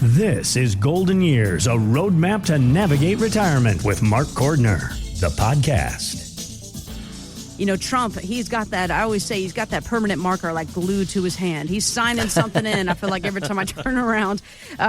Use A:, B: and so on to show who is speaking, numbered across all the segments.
A: This is Golden Years, a roadmap to navigate retirement with Mark Cordner, the podcast.
B: You know, Trump, he's got that, I always say he's got that permanent marker like glued to his hand. He's signing something in, I feel like every time I turn around.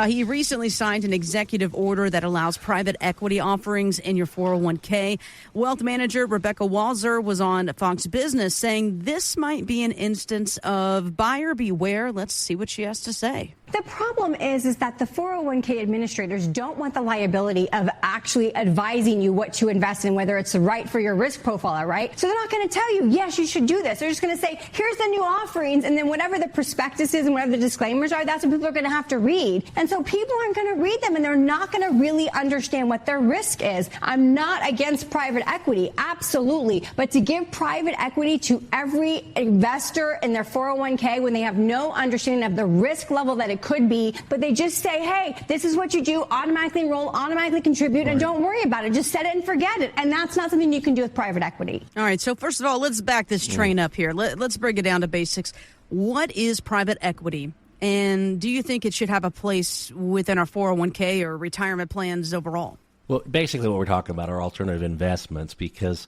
B: He recently signed an executive order that allows private equity offerings in your 401k. Wealth manager Rebecca Walzer was on Fox Business saying this might be an instance of buyer beware. Let's see what she has to say.
C: The problem is that the 401k administrators don't want the liability of actually advising you what to invest in, whether it's right for your risk profile, right? So they're not going to tell you, yes, you should do this. They're just going to say, here's the new offerings, and then whatever the prospectus is and whatever the disclaimers are, that's what people are going to have to read. And so people aren't going to read them, and they're not going to really understand what their risk is. I'm not against private equity, absolutely, but to give private equity to every investor in their 401k when they have no understanding of the risk level that it could be, but they just say, hey, this is what you do, automatically enroll, automatically contribute, and don't worry about it. Just set it and forget it. And that's not something you can do with private equity.
B: All right, so first of all, let's back this train up here. Let's bring it down to basics. What is private equity? And do you think it should have a place within our 401k or retirement plans overall?
D: Well, basically what we're talking about are alternative investments, because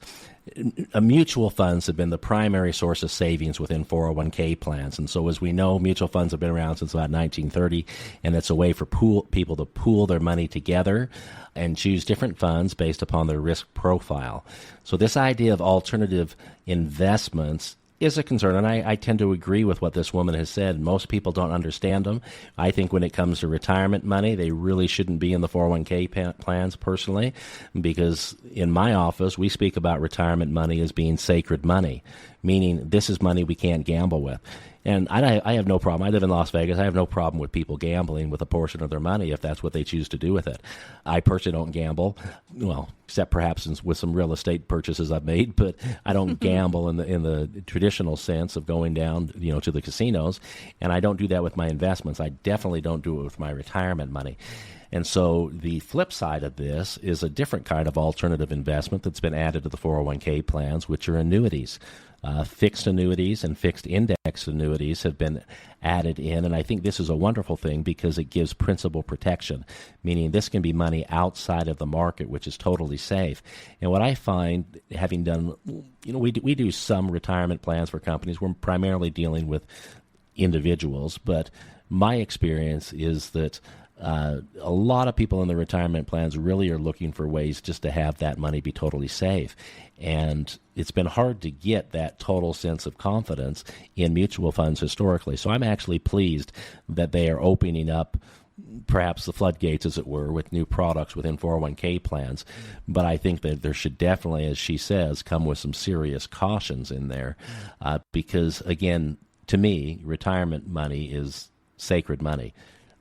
D: mutual funds have been the primary source of savings within 401k plans. And so as we know, mutual funds have been around since about 1930, and it's a way for people to pool their money together and choose different funds based upon their risk profile. So this idea of alternative investments is a concern, and I tend to agree with what this woman has said. Most people don't understand them. I think when it comes to retirement money, they really shouldn't be in the 401k plans personally, because in my office, we speak about retirement money as being sacred money, meaning this is money we can't gamble with. And I have no problem. I live in Las Vegas. I have no problem with people gambling with a portion of their money if that's what they choose to do with it. I personally don't gamble, well, except perhaps with some real estate purchases I've made, but I don't gamble in the traditional sense of going down, to the casinos, and I don't do that with my investments. I definitely don't do it with my retirement money. And so the flip side of this is a different kind of alternative investment that's been added to the 401k plans, which are annuities. Fixed annuities and fixed index annuities have been added in, and I think this is a wonderful thing because it gives principal protection, meaning this can be money outside of the market, which is totally safe. And what I find, having done, we do some retirement plans for companies. We're primarily dealing with individuals, but my experience is that a lot of people in the retirement plans really are looking for ways just to have that money be totally safe. And it's been hard to get that total sense of confidence in mutual funds historically. So I'm actually pleased that they are opening up perhaps the floodgates, as it were, with new products within 401k plans. But I think that there should definitely, as she says, come with some serious cautions in there. Because, again, to me, retirement money is sacred money.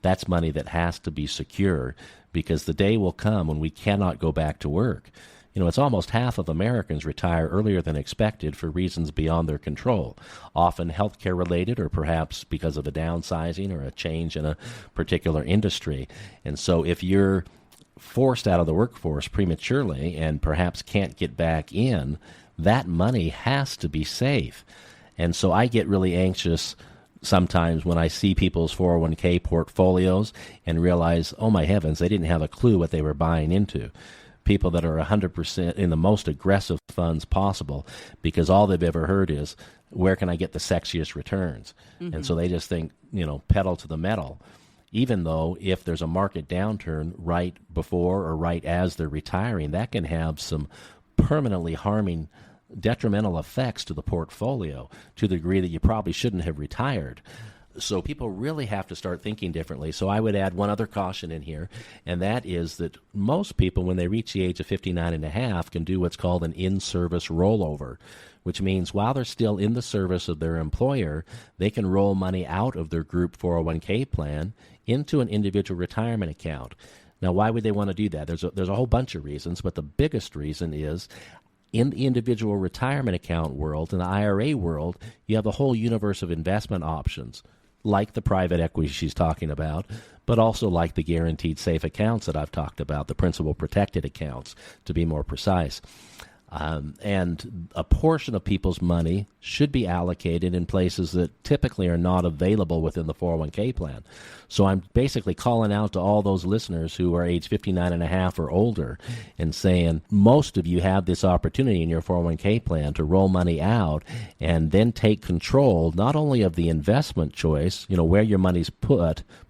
D: That's money that has to be secure, because the day will come when we cannot go back to work. It's almost half of Americans retire earlier than expected for reasons beyond their control, often healthcare related or perhaps because of a downsizing or a change in a particular industry. And so if you're forced out of the workforce prematurely and perhaps can't get back in, that money has to be safe. And so I get really anxious sometimes when I see people's 401k portfolios and realize, oh my heavens, they didn't have a clue what they were buying into. People that are 100% in the most aggressive funds possible, because all they've ever heard is, where can I get the sexiest returns? Mm-hmm. And so they just think, pedal to the metal, even though if there's a market downturn right before or right as they're retiring, that can have some permanently harming detrimental effects to the portfolio to the degree that you probably shouldn't have retired. So people really have to start thinking differently. So I would add one other caution in here, and that is that most people, when they reach the age of 59 and a half, can do what's called an in-service rollover, which means while they're still in the service of their employer, they can roll money out of their group 401k plan into an individual retirement account. Now, why would they want to do that? There's a whole bunch of reasons, but the biggest reason is in the individual retirement account world, in the IRA world, you have a whole universe of investment options, like the private equity she's talking about, but also like the guaranteed safe accounts that I've talked about, the principal protected accounts, to be more precise. And a portion of people's money should be allocated in places that typically are not available within the 401k plan. So I'm basically calling out to all those listeners who are age 59 and a half or older and saying, most of you have this opportunity in your 401k plan to roll money out and then take control not only of the investment choice, where your money's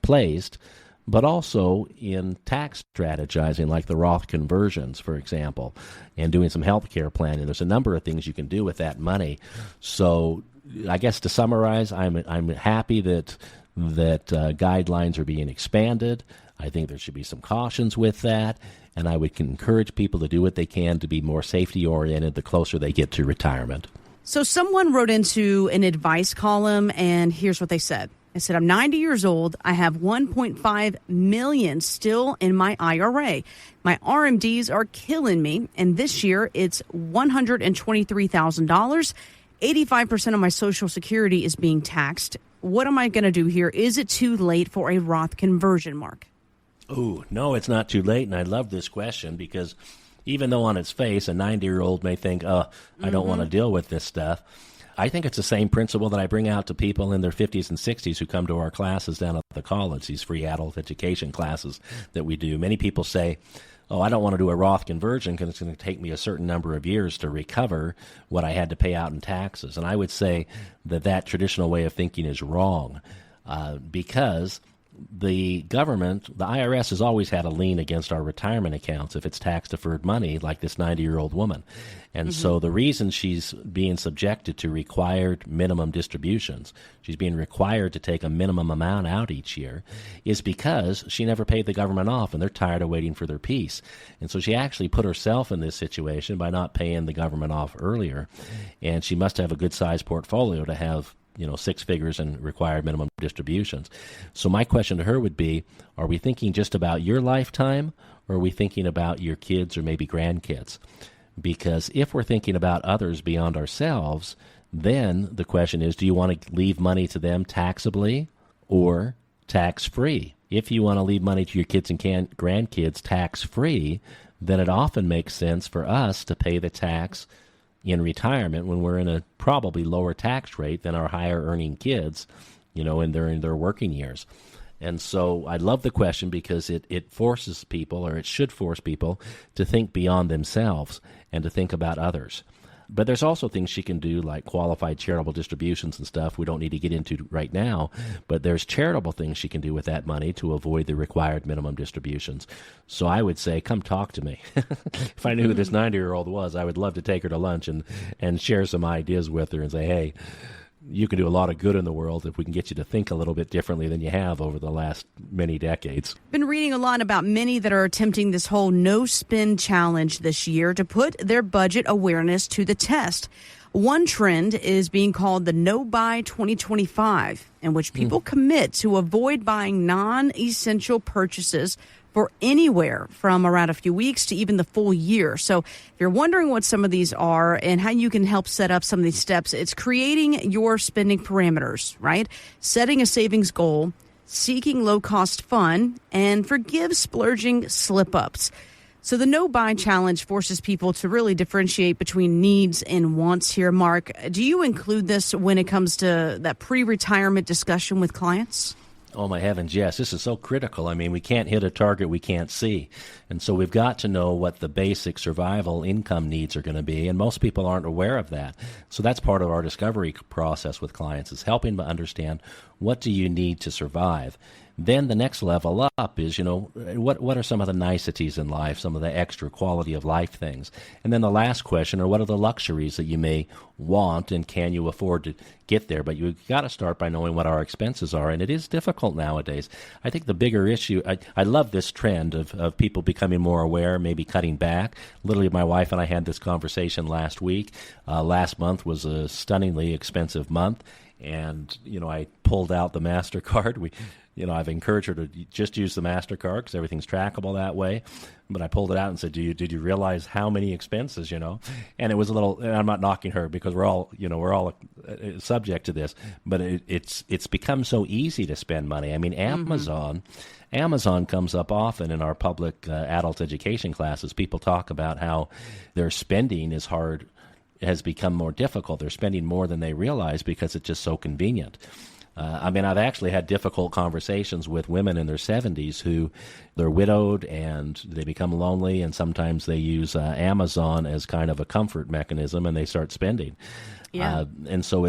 D: placed, but also in tax strategizing, like the Roth conversions, for example, and doing some healthcare planning. There's a number of things you can do with that money. So I guess to summarize, I'm happy that guidelines are being expanded. I think there should be some cautions with that, and I would encourage people to do what they can to be more safety-oriented the closer they get to retirement.
B: So someone wrote into an advice column, and here's what they said. I said, I'm 90 years old. I have $1.5 million still in my IRA. My RMDs are killing me. And this year it's $123,000. 85% of my Social Security is being taxed. What am I going to do here? Is it too late for a Roth conversion, Mark?
D: Oh, no, it's not too late. And I love this question because even though on its face a 90-year-old may think, I don't want to deal with this stuff, I think it's the same principle that I bring out to people in their 50s and 60s who come to our classes down at the college, these free adult education classes that we do. Many people say, I don't want to do a Roth conversion because it's going to take me a certain number of years to recover what I had to pay out in taxes. And I would say that traditional way of thinking is wrong because the government, the IRS, has always had a lien against our retirement accounts if it's tax-deferred money, like this 90-year-old woman. And so the reason she's being subjected to required minimum distributions, she's being required to take a minimum amount out each year, is because she never paid the government off, and they're tired of waiting for their piece. And so she actually put herself in this situation by not paying the government off earlier. And she must have a good-sized portfolio to have 6 figures in required minimum distributions. So my question to her would be, are we thinking just about your lifetime, or are we thinking about your kids or maybe grandkids? Because if we're thinking about others beyond ourselves, then the question is, do you want to leave money to them taxably or tax-free? If you want to leave money to your kids and grandkids tax-free, then it often makes sense for us to pay the tax in retirement when we're in a probably lower tax rate than our higher earning kids, in their working years. And so I love the question because it forces people, or it should force people, to think beyond themselves and to think about others. But there's also things she can do like qualified charitable distributions and stuff we don't need to get into right now, but there's charitable things she can do with that money to avoid the required minimum distributions. So I would say, come talk to me. If I knew who this 90-year-old was, I would love to take her to lunch and share some ideas with her and say, hey, you can do a lot of good in the world if we can get you to think a little bit differently than you have over the last many decades.
B: Been reading a lot about many that are attempting this whole no-spend challenge this year to put their budget awareness to the test. One trend is being called the No-Buy 2025, in which people commit to avoid buying non-essential purchases for anywhere from around a few weeks to even the full year. So if you're wondering what some of these are and how you can help set up some of these steps, it's creating your spending parameters, right? Setting a savings goal, seeking low-cost fun, and forgive splurging slip-ups. So the no-buy challenge forces people to really differentiate between needs and wants here. Mark, do you include this when it comes to that pre-retirement discussion with clients?
D: Oh, my heavens, yes. This is so critical. I mean, we can't hit a target we can't see. And so we've got to know what the basic survival income needs are going to be, and most people aren't aware of that. So that's part of our discovery process with clients, is helping them understand what do you need to survive. Then the next level up is, what are some of the niceties in life, some of the extra quality of life things? And then the last question are, what are the luxuries that you may want and can you afford to get there? But you've got to start by knowing what our expenses are, and it is difficult nowadays. I think the bigger issue, I love this trend of people becoming more aware, maybe cutting back. Literally, my wife and I had this conversation last week. Last month was a stunningly expensive month. And, I pulled out the MasterCard. I've encouraged her to just use the MasterCard because everything's trackable that way. But I pulled it out and said, did you realize how many expenses, And it was a little, and I'm not knocking her because we're all subject to this, but it's become so easy to spend money. I mean, Amazon comes up often in our public adult education classes. People talk about how their spending has become more difficult. They're spending more than they realize because it's just so convenient. I've actually had difficult conversations with women in their 70s who they're widowed and they become lonely, and sometimes they use Amazon as kind of a comfort mechanism, and they start spending.
B: Yeah.
D: And so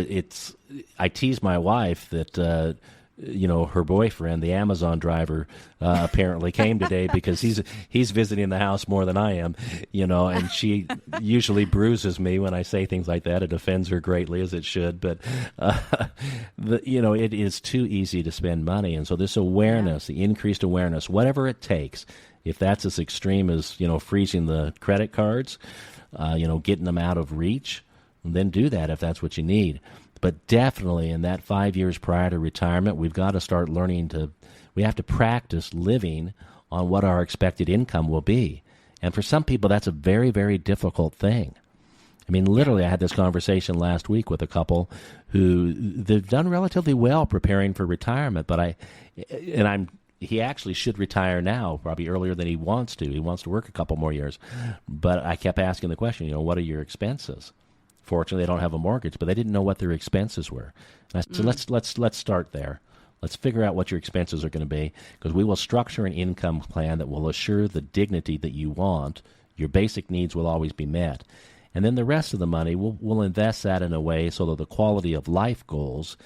D: I tease my wife that her boyfriend, the Amazon driver, apparently came today because he's visiting the house more than I am, and she usually bruises me when I say things like that. It offends her greatly, as it should, but it is too easy to spend money. And so this awareness, the increased awareness, whatever it takes, if that's as extreme as, freezing the credit cards, getting them out of reach, then do that if that's what you need. But definitely in that 5 years prior to retirement, we've got to start we have to practice living on what our expected income will be. And for some people, that's a very, very difficult thing. I mean, literally, I had this conversation last week with a couple who they've done relatively well preparing for retirement, but he actually should retire now, probably earlier than he wants to. He wants to work a couple more years. But I kept asking the question, what are your expenses? Fortunately, they don't have a mortgage, but they didn't know what their expenses were. And I said, let's start there. Let's figure out what your expenses are going to be, because we will structure an income plan that will assure the dignity that you want. Your basic needs will always be met. And then the rest of the money, we'll invest that in a way so that the quality of life goals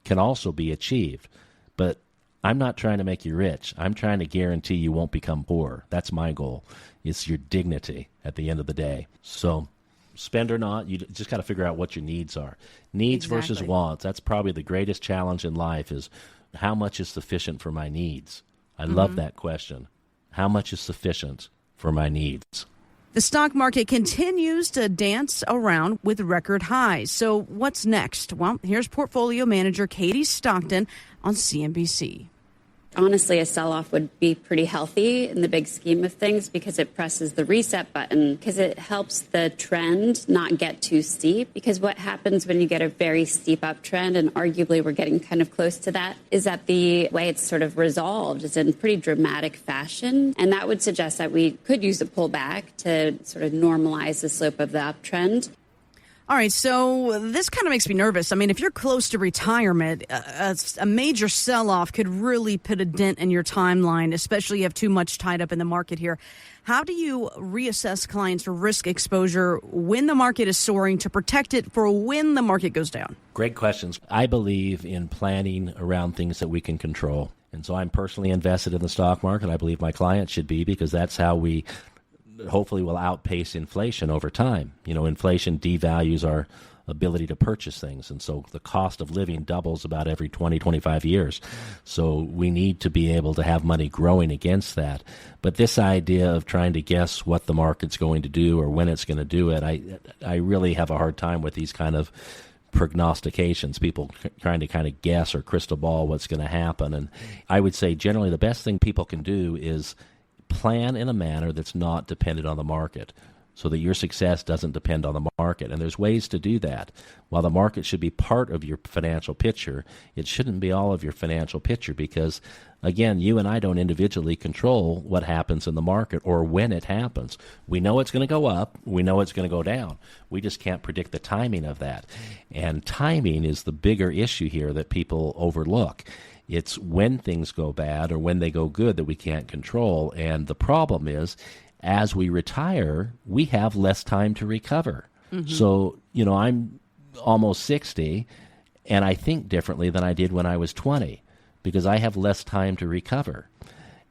D: can also be achieved. But I'm not trying to make you rich. I'm trying to guarantee you won't become poor. That's my goal. It's your dignity at the end of the day. So spend or not, you just got to figure out what your needs are. Needs versus wants. That's probably the greatest challenge in life, is how much is sufficient for my needs? I love that question. How much is sufficient for my needs?
B: The stock market continues to dance around with record highs. So what's next? Well, here's portfolio manager Katie Stockton on CNBC.
E: Honestly, a sell-off would be pretty healthy in the big scheme of things because it presses the reset button, because it helps the trend not get too steep. Because what happens when you get a very steep uptrend, and arguably we're getting kind of close to that, is that the way it's sort of resolved is in pretty dramatic fashion. And that would suggest that we could use a pullback to sort of normalize the slope of the uptrend.
B: All right, so this kind of makes me nervous. I mean, if you're close to retirement, a major sell-off could really put a dent in your timeline, especially if you have too much tied up in the market here. How do you reassess clients' risk exposure when the market is soaring to protect it for when the market goes down?
D: Great questions. I believe in planning around things that we can control. And so I'm personally invested in the stock market. I believe my clients should be, because that's how we hopefully will outpace inflation over time. Inflation devalues our ability to purchase things, and so the cost of living doubles about every 20, 25 years. So we need to be able to have money growing against that. But this idea of trying to guess what the market's going to do or when it's going to do it, I really have a hard time with these kind of prognostications, people trying to kind of guess or crystal ball what's going to happen. And I would say generally the best thing people can do is plan in a manner that's not dependent on the market, so that your success doesn't depend on the market. And there's ways to do that. While the market should be part of your financial picture, it shouldn't be all of your financial picture, because, again, you and I don't individually control what happens in the market or when it happens. We know it's going to go up. We know it's going to go down. We just can't predict the timing of that. And timing is the bigger issue here that people overlook. It's when things go bad or when they go good that we can't control. And the problem is, as we retire, we have less time to recover. So, I'm almost 60, and I think differently than I did when I was 20, because I have less time to recover.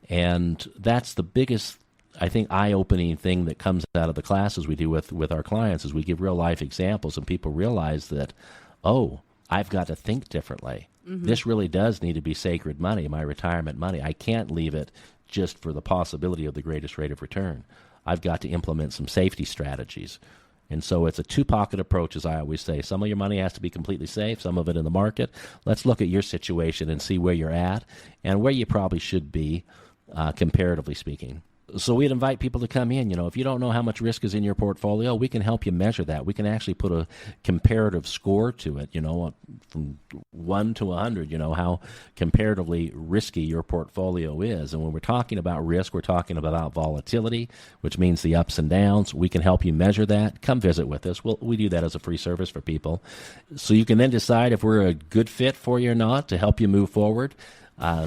D: And that's the biggest, I think, eye-opening thing that comes out of the classes we do with our clients, is we give real-life examples, and people realize that, oh, I've got to think differently. This really does need to be sacred money, my retirement money. I can't leave it just for the possibility of the greatest rate of return. I've got to implement some safety strategies. And so it's a two-pocket approach, as I always say. Some of your money has to be completely safe, some of it in the market. Let's look at your situation and see where you're at and where you probably should be, comparatively speaking. So we'd invite people to come in. If you don't know how much risk is in your portfolio, we can help you measure that. We can actually put a comparative score to it, from 1 to 100, how comparatively risky your portfolio is. And when we're talking about risk, we're talking about volatility, which means the ups and downs. We can help you measure that. Come visit with us. We do that as a free service for people. So you can then decide if we're a good fit for you or not to help you move forward.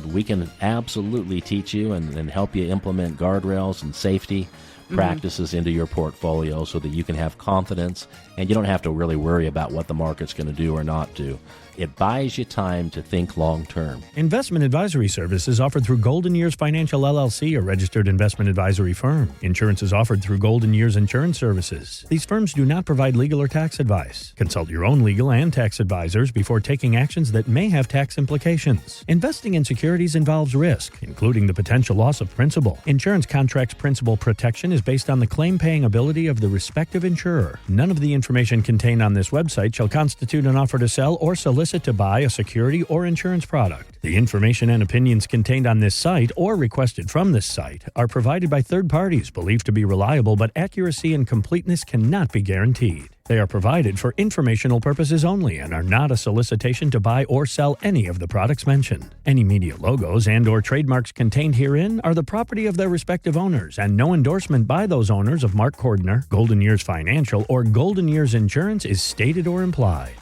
D: We can absolutely teach you and help you implement guardrails and safety practices into your portfolio so that you can have confidence and you don't have to really worry about what the market's going to do or not do. It buys you time to think long term.
A: Investment advisory services offered through Golden Years Financial LLC, a registered investment advisory firm. Insurance is offered through Golden Years Insurance Services. These firms do not provide legal or tax advice. Consult your own legal and tax advisors before taking actions that may have tax implications. Investing in securities involves risk, including the potential loss of principal. Insurance contracts principal protection is based on the claim-paying ability of the respective insurer. None of the information contained on this website shall constitute an offer to sell or solicit to buy a security or insurance product. The information and opinions contained on this site or requested from this site are provided by third parties believed to be reliable, but accuracy and completeness cannot be guaranteed. They are provided for informational purposes only and are not a solicitation to buy or sell any of the products mentioned. Any media logos and or trademarks contained herein are the property of their respective owners, and no endorsement by those owners of Mark Cordner, Golden Years Financial, or Golden Years Insurance is stated or implied.